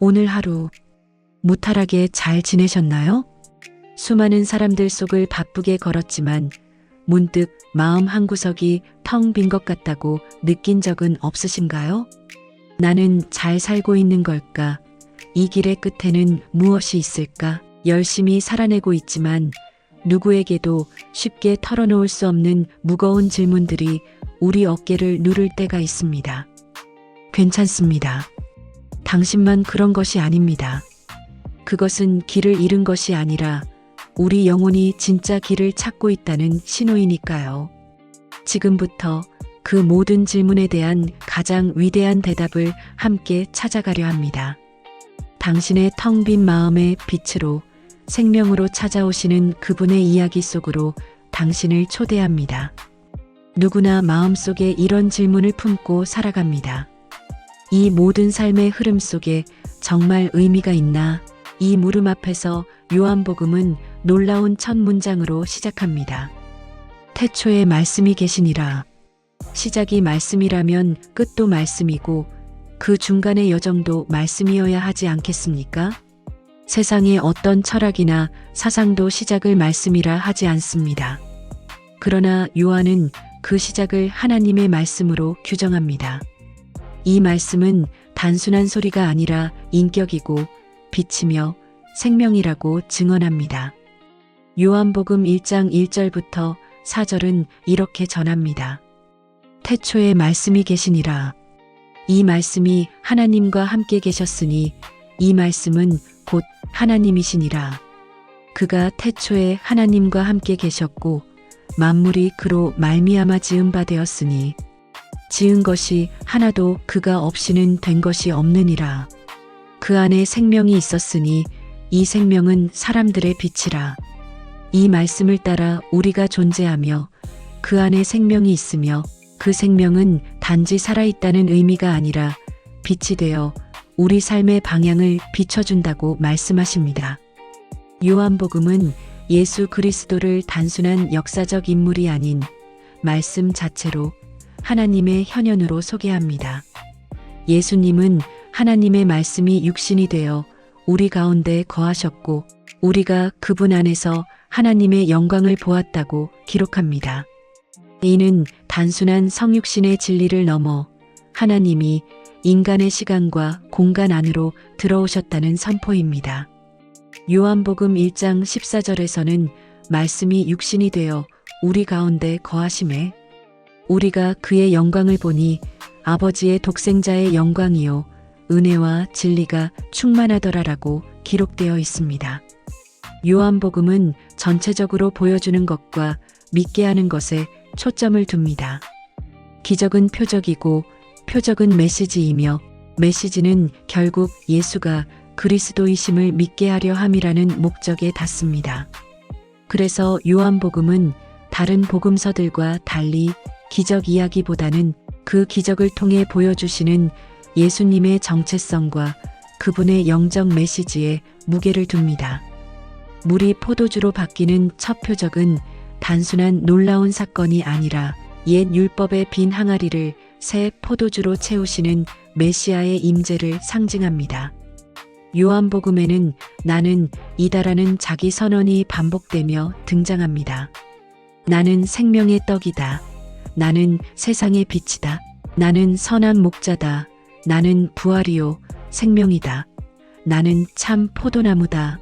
오늘 하루 무탈하게 잘 지내셨나요? 수많은 사람들 속을 바쁘게 걸었지만 문득 마음 한구석이 텅 빈 것 같다고 느낀 적은 없으신가요? 나는 잘 살고 있는 걸까? 이 길의 끝에는 무엇이 있을까? 열심히 살아내고 있지만 누구에게도 쉽게 털어놓을 수 없는 무거운 질문들이 우리 어깨를 누를 때가 있습니다. 괜찮습니다. 당신만 그런 것이 아닙니다. 그것은 길을 잃은 것이 아니라 우리 영혼이 진짜 길을 찾고 있다는 신호이니까요. 지금부터 그 모든 질문에 대한 가장 위대한 대답을 함께 찾아가려 합니다. 당신의 텅 빈 마음의 빛으로 생명으로 찾아오시는 그분의 이야기 속으로 당신을 초대합니다. 누구나 마음속에 이런 질문을 품고 살아갑니다. 이 모든 삶의 흐름 속에 정말 의미가 있나? 이 물음 앞에서 요한복음은 놀라운 첫 문장으로 시작합니다. 태초에 말씀이 계시니라. 시작이 말씀이라면 끝도 말씀이고 그 중간의 여정도 말씀이어야 하지 않겠습니까? 세상의 어떤 철학이나 사상도 시작을 말씀이라 하지 않습니다. 그러나 요한은 그 시작을 하나님의 말씀으로 규정합니다. 이 말씀은 단순한 소리가 아니라 인격이고 빛이며 생명이라고 증언합니다. 요한복음 1장 1절부터 4절은 이렇게 전합니다. 태초에 말씀이 계시니라. 이 말씀이 하나님과 함께 계셨으니 이 말씀은 곧 하나님이시니라. 그가 태초에 하나님과 함께 계셨고 만물이 그로 말미암아 지은 바 되었으니 지은 것이 하나도 그가 없이는 된 것이 없느니라. 그 안에 생명이 있었으니 이 생명은 사람들의 빛이라. 이 말씀을 따라 우리가 존재하며 그 안에 생명이 있으며 그 생명은 단지 살아있다는 의미가 아니라 빛이 되어 우리 삶의 방향을 비춰준다고 말씀하십니다. 요한복음은 예수 그리스도를 단순한 역사적 인물이 아닌 말씀 자체로 하나님의 현현으로 소개합니다. 예수님은 하나님의 말씀이 육신이 되어 우리 가운데 거하셨고 우리가 그분 안에서 하나님의 영광을 보았다고 기록합니다. 이는 단순한 성육신의 진리를 넘어 하나님이 인간의 시간과 공간 안으로 들어오셨다는 선포입니다. 요한복음 1장 14절에서는 말씀이 육신이 되어 우리 가운데 거하심에 우리가 그의 영광을 보니 아버지의 독생자의 영광이요 은혜와 진리가 충만하더라라고 기록되어 있습니다. 요한복음은 전체적으로 보여주는 것과 믿게 하는 것에 초점을 둡니다. 기적은 표적이고 표적은 메시지이며 메시지는 결국 예수가 그리스도이심을 믿게 하려 함이라는 목적에 닿습니다. 그래서 요한복음은 다른 복음서들과 달리 기적 이야기보다는 그 기적을 통해 보여주시는 예수님의 정체성과 그분의 영적 메시지에 무게를 둡니다. 물이 포도주로 바뀌는 첫 표적은 단순한 놀라운 사건이 아니라 옛 율법의 빈 항아리를 새 포도주로 채우시는 메시아의 임재를 상징합니다. 요한복음에는 나는 이다라는 자기 선언이 반복되며 등장합니다. 나는 생명의 떡이다. 나는 세상의 빛이다. 나는 선한 목자다. 나는 부활이요 생명이다. 나는 참 포도나무다.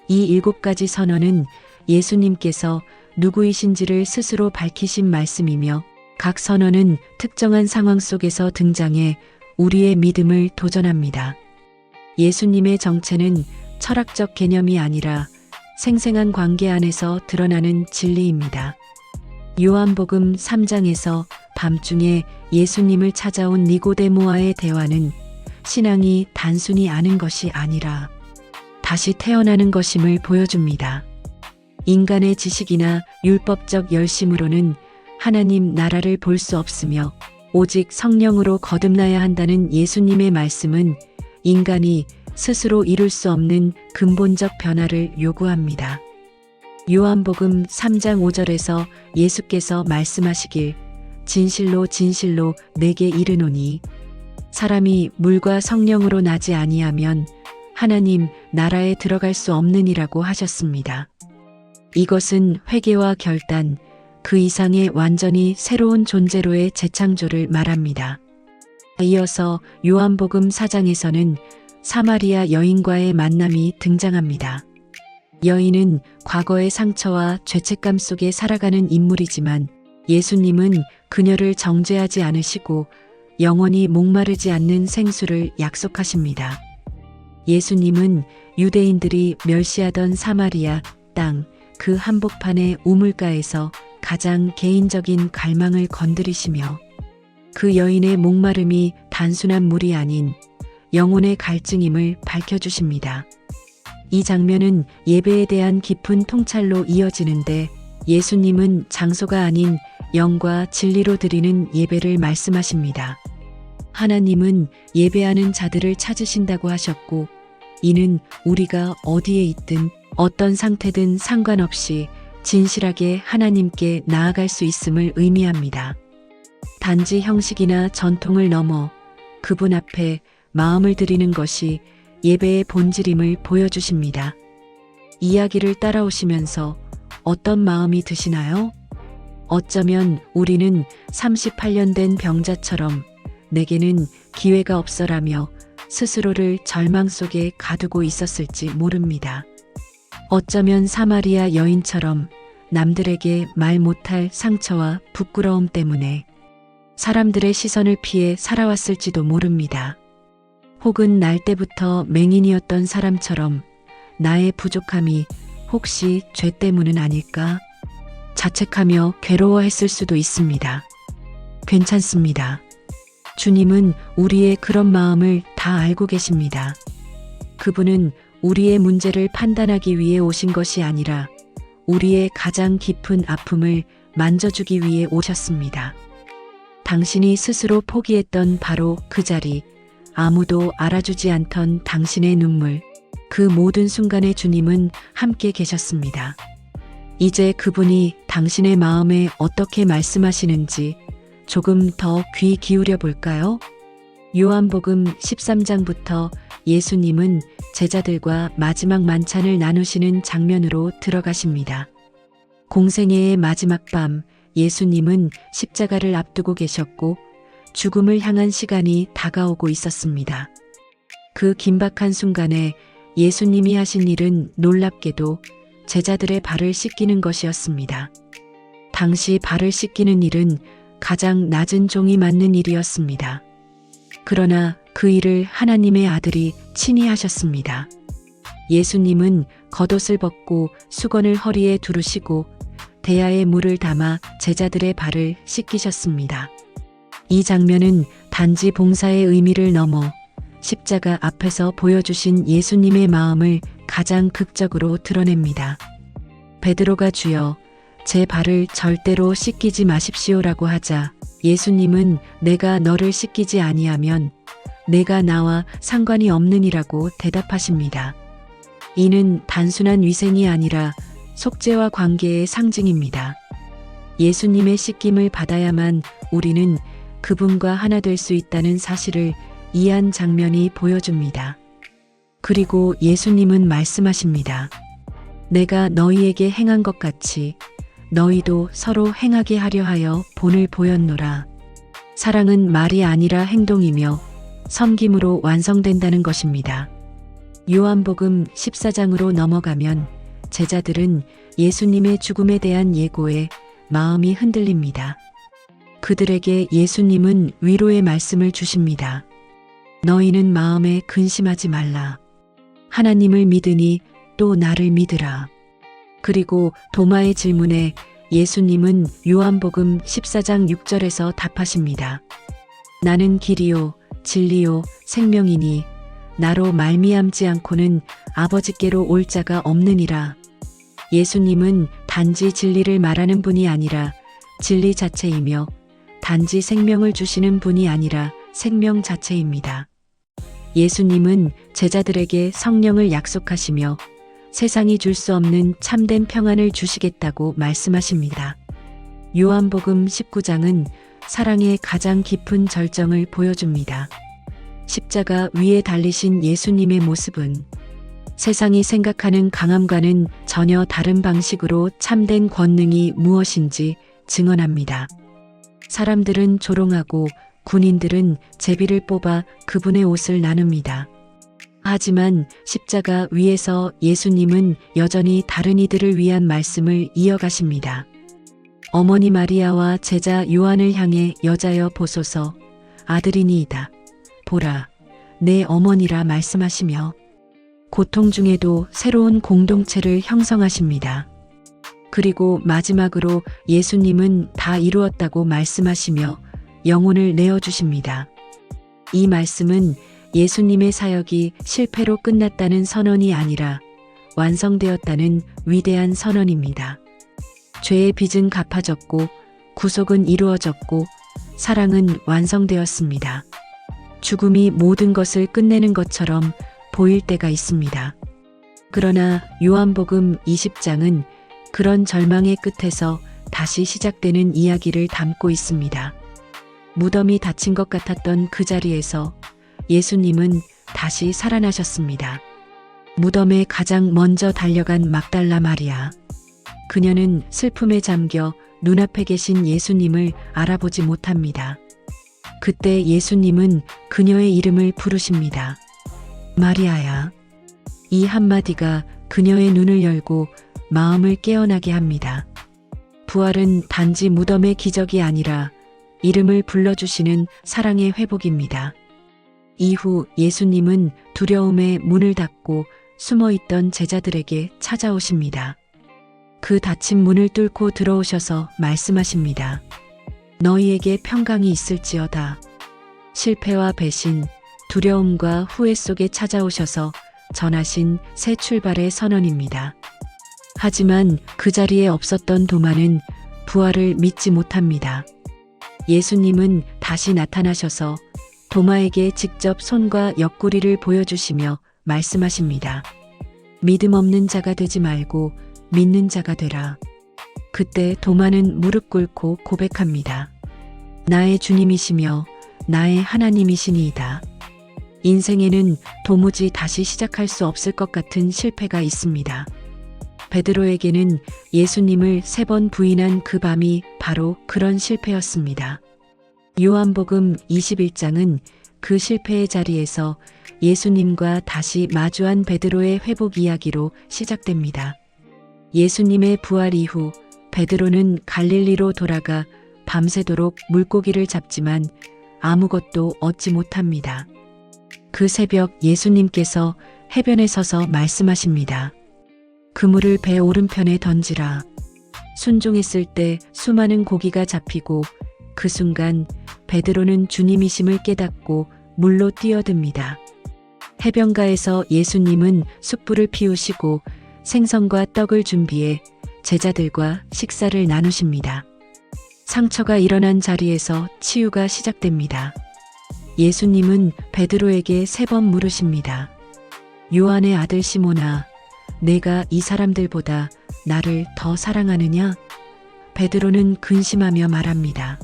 이 7가지 선언은 예수님께서 누구이신지를 스스로 밝히신 말씀이며 각 선언은 특정한 상황 속에서 등장해 우리의 믿음을 도전합니다. 예수님의 정체는 철학적 개념이 아니라 생생한 관계 안에서 드러나는 진리입니다. 요한복음 3장에서 밤중에 예수님을 찾아온 니고데모와의 대화는 신앙이 단순히 아는 것이 아니라 다시 태어나는 것임을 보여줍니다. 인간의 지식이나 율법적 열심으로는 하나님 나라를 볼 수 없으며 오직 성령으로 거듭나야 한다는 예수님의 말씀은 인간이 스스로 이룰 수 없는 근본적 변화를 요구합니다. 요한복음 3장 5절에서 예수께서 말씀하시길 진실로 진실로 내게 이르노니 사람이 물과 성령으로 나지 아니하면 하나님 나라에 들어갈 수 없느니라고 하셨습니다. 이것은 회개와 결단, 그 이상의 완전히 새로운 존재로의 재창조를 말합니다. 이어서 요한복음 4장에서는 사마리아 여인과의 만남이 등장합니다. 여인은 과거의 상처와 죄책감 속에 살아가는 인물이지만 예수님은 그녀를 정죄하지 않으시고 영원히 목마르지 않는 생수를 약속하십니다. 예수님은 유대인들이 멸시하던 사마리아 땅 그 한복판의 우물가에서 가장 개인적인 갈망을 건드리시며 그 여인의 목마름이 단순한 물이 아닌 영혼의 갈증임을 밝혀주십니다. 이 장면은 예배에 대한 깊은 통찰로 이어지는데 예수님은 장소가 아닌 영과 진리로 드리는 예배를 말씀하십니다. 하나님은 예배하는 자들을 찾으신다고 하셨고 이는 우리가 어디에 있든 어떤 상태든 상관없이 진실하게 하나님께 나아갈 수 있음을 의미합니다. 단지 형식이나 전통을 넘어 그분 앞에 마음을 드리는 것이 예배의 본질임을 보여주십니다. 이야기를 따라오시면서 어떤 마음이 드시나요? 어쩌면 우리는 38년 된 병자처럼 내게는 기회가 없어라며 스스로를 절망 속에 가두고 있었을지 모릅니다. 어쩌면 사마리아 여인처럼 남들에게 말 못할 상처와 부끄러움 때문에 사람들의 시선을 피해 살아왔을지도 모릅니다. 혹은 날 때부터 맹인이었던 사람처럼 나의 부족함이 혹시 죄 때문은 아닐까? 자책하며 괴로워했을 수도 있습니다. 괜찮습니다. 주님은 우리의 그런 마음을 다 알고 계십니다. 그분은 우리의 문제를 판단하기 위해 오신 것이 아니라 우리의 가장 깊은 아픔을 만져주기 위해 오셨습니다. 당신이 스스로 포기했던 바로 그 자리, 아무도 알아주지 않던 당신의 눈물, 그 모든 순간에 주님은 함께 계셨습니다. 이제 그분이 당신의 마음에 어떻게 말씀하시는지 조금 더 귀 기울여 볼까요? 요한복음 13장부터 예수님은 제자들과 마지막 만찬을 나누시는 장면으로 들어가십니다. 공생애의 마지막 밤, 예수님은 십자가를 앞두고 계셨고 죽음을 향한 시간이 다가오고 있었습니다. 그 긴박한 순간에 예수님이 하신 일은 놀랍게도 제자들의 발을 씻기는 것이었습니다. 당시 발을 씻기는 일은 가장 낮은 종이 맡는 일이었습니다. 그러나 그 일을 하나님의 아들이 친히 하셨습니다. 예수님은 겉옷을 벗고 수건을 허리에 두르시고 대야에 물을 담아 제자들의 발을 씻기셨습니다. 이 장면은 단지 봉사의 의미를 넘어 십자가 앞에서 보여주신 예수님의 마음을 가장 극적으로 드러냅니다. 베드로가 주여, 제 발을 절대로 씻기지 마십시오라고 하자 예수님은 내가 너를 씻기지 아니하면 내가 나와 상관이 없느니라고 대답하십니다. 이는 단순한 위생이 아니라 속죄와 관계의 상징입니다. 예수님의 씻김을 받아야만 우리는 그분과 하나 될 수 있다는 사실을 이 한 장면이 보여줍니다. 그리고 예수님은 말씀하십니다. 내가 너희에게 행한 것 같이 너희도 서로 행하게 하려 하여 본을 보였노라. 사랑은 말이 아니라 행동이며 섬김으로 완성된다는 것입니다. 요한복음 14장으로 넘어가면 제자들은 예수님의 죽음에 대한 예고에 마음이 흔들립니다. 그들에게 예수님은 위로의 말씀을 주십니다. 너희는 마음에 근심하지 말라. 하나님을 믿으니 또 나를 믿으라. 그리고 도마의 질문에 예수님은 요한복음 14장 6절에서 답하십니다. 나는 길이요 진리요 생명이니 나로 말미암지 않고는 아버지께로 올 자가 없느니라. 예수님은 단지 진리를 말하는 분이 아니라 진리 자체이며 단지 생명을 주시는 분이 아니라 생명 자체입니다. 예수님은 제자들에게 성령을 약속하시며 세상이 줄 수 없는 참된 평안을 주시겠다고 말씀하십니다. 요한복음 19장은 사랑의 가장 깊은 절정을 보여줍니다. 십자가 위에 달리신 예수님의 모습은 세상이 생각하는 강함과는 전혀 다른 방식으로 참된 권능이 무엇인지 증언합니다. 사람들은 조롱하고 군인들은 제비를 뽑아 그분의 옷을 나눕니다. 하지만 십자가 위에서 예수님은 여전히 다른 이들을 위한 말씀을 이어가십니다. 어머니 마리아와 제자 요한을 향해 여자여 보소서 아들이니이다. 보라 내 어머니라 말씀하시며 고통 중에도 새로운 공동체를 형성하십니다. 그리고 마지막으로 예수님은 다 이루었다고 말씀하시며 영혼을 내어주십니다. 이 말씀은 예수님의 사역이 실패로 끝났다는 선언이 아니라 완성되었다는 위대한 선언입니다. 죄의 빚은 갚아졌고 구속은 이루어졌고 사랑은 완성되었습니다. 죽음이 모든 것을 끝내는 것처럼 보일 때가 있습니다. 그러나 요한복음 20장은 그런 절망의 끝에서 다시 시작되는 이야기를 담고 있습니다. 무덤이 닫힌 것 같았던 그 자리에서 예수님은 다시 살아나셨습니다. 무덤에 가장 먼저 달려간 막달라 마리아. 그녀는 슬픔에 잠겨 눈앞에 계신 예수님을 알아보지 못합니다. 그때 예수님은 그녀의 이름을 부르십니다. 마리아야. 이 한마디가 그녀의 눈을 열고 마음을 깨어나게 합니다. 부활은 단지 무덤의 기적이 아니라 이름을 불러주시는 사랑의 회복입니다. 이후 예수님은 두려움에 문을 닫고 숨어있던 제자들에게 찾아오십니다. 그 닫힌 문을 뚫고 들어오셔서 말씀하십니다. 너희에게 평강이 있을지어다. 실패와 배신, 두려움과 후회 속에 찾아오셔서 전하신 새 출발의 선언입니다. 하지만 그 자리에 없었던 도마는 부활을 믿지 못합니다. 예수님은 다시 나타나셔서 도마에게 직접 손과 옆구리를 보여주시며 말씀하십니다. 믿음 없는 자가 되지 말고 믿는 자가 되라. 그때 도마는 무릎 꿇고 고백합니다. 나의 주님이시며 나의 하나님이시니이다. 인생에는 도무지 다시 시작할 수 없을 것 같은 실패가 있습니다. 베드로에게는 예수님을 3번 부인한 그 밤이 바로 그런 실패였습니다. 요한복음 21장은 그 실패의 자리에서 예수님과 다시 마주한 베드로의 회복 이야기로 시작됩니다. 예수님의 부활 이후 베드로는 갈릴리로 돌아가 밤새도록 물고기를 잡지만 아무것도 얻지 못합니다. 그 새벽 예수님께서 해변에 서서 말씀하십니다. 그물을 배 오른편에 던지라. 순종했을 때 수많은 고기가 잡히고 그 순간 베드로는 주님이심을 깨닫고 물로 뛰어듭니다. 해변가에서 예수님은 숯불을 피우시고 생선과 떡을 준비해 제자들과 식사를 나누십니다. 상처가 일어난 자리에서 치유가 시작됩니다. 예수님은 베드로에게 3번 물으십니다. 요한의 아들 시몬아, 내가 이 사람들보다 나를 더 사랑하느냐? 베드로는 근심하며 말합니다.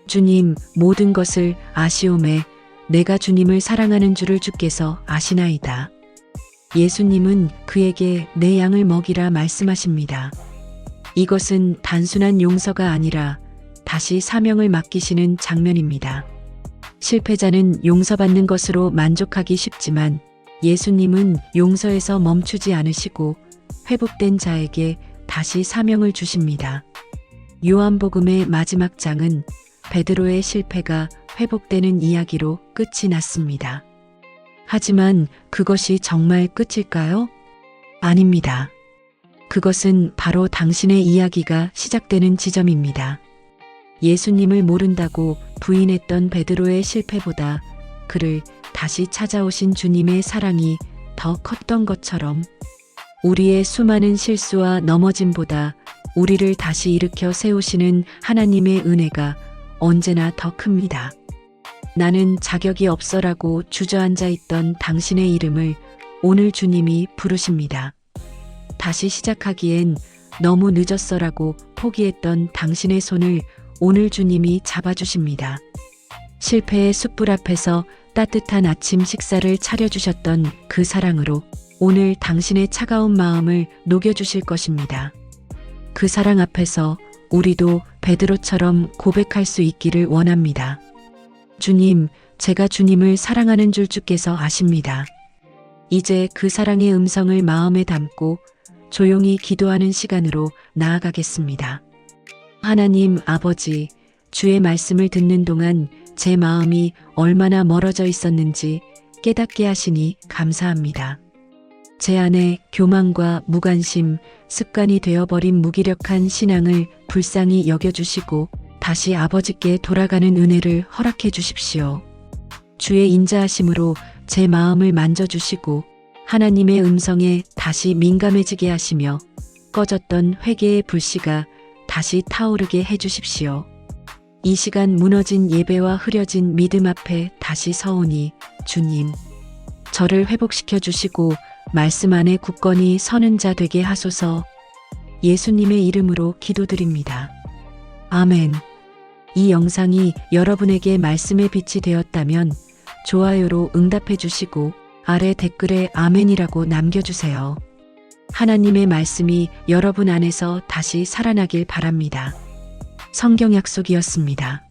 주님, 모든 것을 아시오매 내가 주님을 사랑하는 줄을 주께서 아시나이다. 예수님은 그에게 내 양을 먹이라 말씀하십니다. 이것은 단순한 용서가 아니라 다시 사명을 맡기시는 장면입니다. 실패자는 용서받는 것으로 만족하기 쉽지만 예수님은 용서에서 멈추지 않으시고 회복된 자에게 다시 사명을 주십니다. 요한복음의 마지막 장은 베드로의 실패가 회복되는 이야기로 끝이 났습니다. 하지만 그것이 정말 끝일까요? 아닙니다. 그것은 바로 당신의 이야기가 시작되는 지점입니다. 예수님을 모른다고 부인했던 베드로의 실패보다 그를 다시 찾아오신 주님의 사랑이 더 컸던 것처럼 우리의 수많은 실수와 넘어짐보다 우리를 다시 일으켜 세우시는 하나님의 은혜가 언제나 더 큽니다. 나는 자격이 없어라고 주저앉아 있던 당신의 이름을 오늘 주님이 부르십니다. 다시 시작하기엔 너무 늦었어라고 포기했던 당신의 손을 오늘 주님이 잡아주십니다. 실패의 숯불 앞에서 따뜻한 아침 식사를 차려주셨던 그 사랑으로 오늘 당신의 차가운 마음을 녹여주실 것입니다. 그 사랑 앞에서 우리도 베드로처럼 고백할 수 있기를 원합니다. 주님, 제가 주님을 사랑하는 줄 주께서 아십니다. 이제 그 사랑의 음성을 마음에 담고 조용히 기도하는 시간으로 나아가겠습니다. 하나님 아버지, 주의 말씀을 듣는 동안 제 마음이 얼마나 멀어져 있었는지 깨닫게 하시니 감사합니다. 제 안에 교만과 무관심, 습관이 되어버린 무기력한 신앙을 불쌍히 여겨주시고 다시 아버지께 돌아가는 은혜를 허락해 주십시오. 주의 인자하심으로 제 마음을 만져주시고 하나님의 음성에 다시 민감해지게 하시며 꺼졌던 회개의 불씨가 다시 타오르게 해주십시오. 이 시간 무너진 예배와 흐려진 믿음 앞에 다시 서오니 주님, 저를 회복시켜 주시고 말씀 안에 굳건히 서는 자 되게 하소서. 예수님의 이름으로 기도드립니다. 아멘. 이 영상이 여러분에게 말씀의 빛이 되었다면 좋아요로 응답해 주시고 아래 댓글에 아멘이라고 남겨주세요. 하나님의 말씀이 여러분 안에서 다시 살아나길 바랍니다. 성경 약속이었습니다.